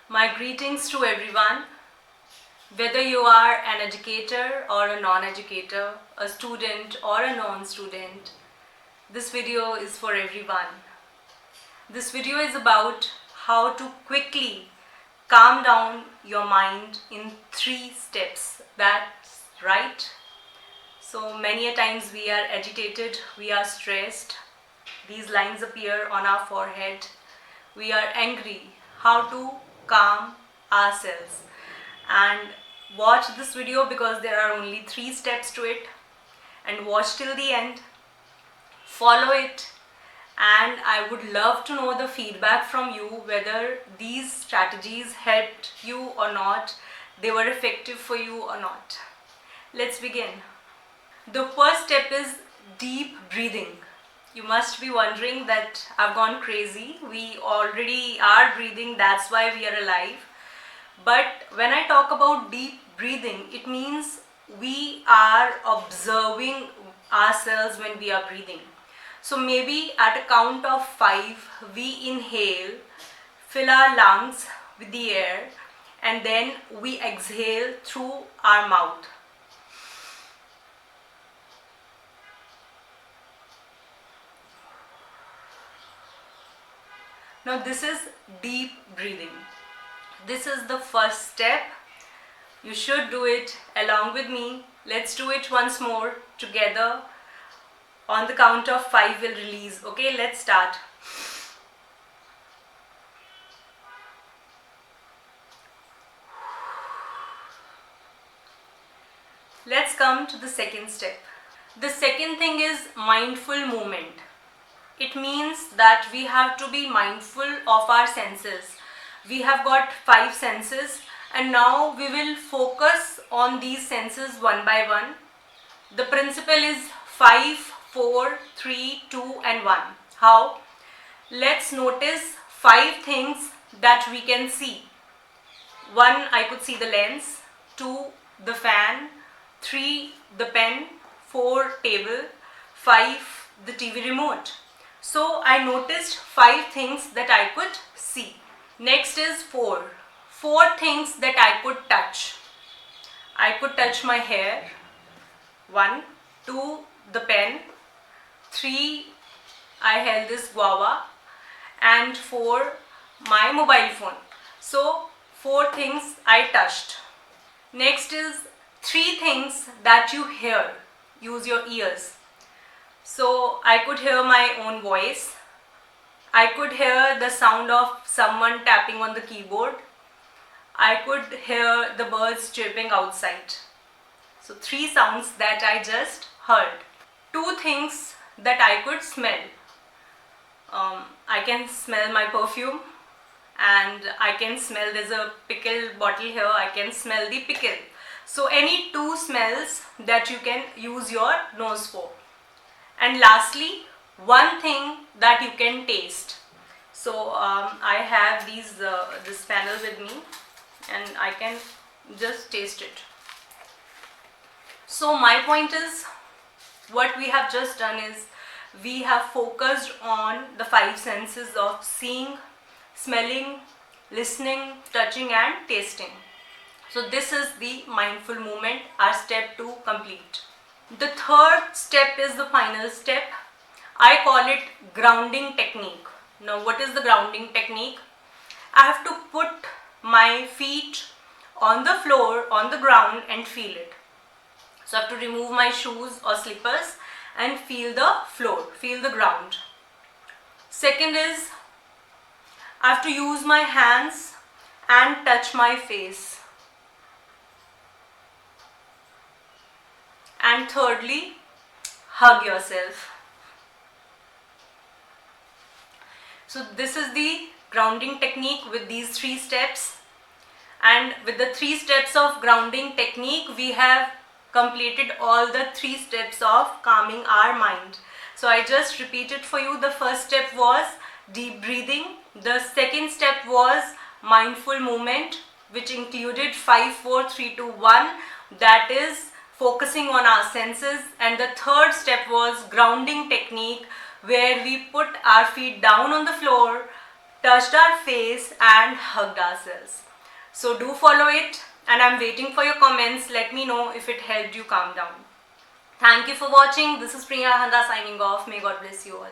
My greetings to everyone, whether you are an educator or a non-educator, a student or a non-student. This video is for everyone. This video is about how to quickly calm down your mind in 3 steps. That's right. So many a times we are agitated, we are stressed. These lines appear on our forehead. We are angry. How to calm ourselves? And watch this video because there are only 3 steps to it, and watch till the end. Follow it, and I would love to know the feedback from you, whether these strategies helped you or not, they were effective for you or not. Let's begin. The first step is deep breathing. You must be wondering that I've gone crazy. We already are breathing, that's why we are alive. But when I talk about deep breathing, it means we are observing ourselves when we are breathing. So maybe at a count of 5, we inhale, fill our lungs with the air, and then we exhale through our mouth. Now this is deep breathing. This is the first step. You should do it along with me. Let's do it once more together. On the count of 5 we'll release. Okay, let's start. Let's come to the second step. The second thing is mindful movement. It means that we have to be mindful of our senses. We have got 5 senses, and now we will focus on these senses one by one. The principle is 5, 4, 3, 2 and 1. How? Let's notice 5 things that we can see. 1, I could see the lens. 2, the fan. 3, the pen. 4, table. 5, the TV remote. So I noticed 5 things that I could see. Next is 4. 4 things that I could touch. I could touch my hair. 1, 2, the pen. 3, I held this guava. And 4, my mobile phone. So 4 things I touched. Next is 3 things that you hear. Use your ears. So I could hear my own voice. I could hear the sound of someone tapping on the keyboard. I could hear the birds chirping outside. So 3 sounds that I just heard. 2 things that I could smell. I can smell my perfume, and I can smell, there's a pickle bottle here, I can smell the pickle. So any 2 smells that you can use your nose for. And lastly, 1 thing that you can taste. So I have this panel with me, and I can just taste it. So my point is, what we have just done is we have focused on the 5 senses of seeing, smelling, listening, touching and tasting. So this is the mindful movement, our step 2 complete. The third step is the final step. I call it grounding technique. Now what is the grounding technique? I have to put my feet on the floor, on the ground, and feel it. So I have to remove my shoes or slippers and feel the floor, feel the ground. Second is I have to use my hands and touch my face. And thirdly, hug yourself. So this is the grounding technique with these 3 steps. And with the 3 steps of grounding technique, we have completed all the 3 steps of calming our mind. So I just repeated for you. The first step was deep breathing. The second step was mindful movement, which included 5, 4, 3, 2, 1. That is focusing on our senses. And the third step was grounding technique, where we put our feet down on the floor, touched our face and hugged ourselves. So do follow it, and I'm waiting for your comments. Let me know if it helped you calm down. Thank you for watching. This is Priya Handa signing off. May God bless you all.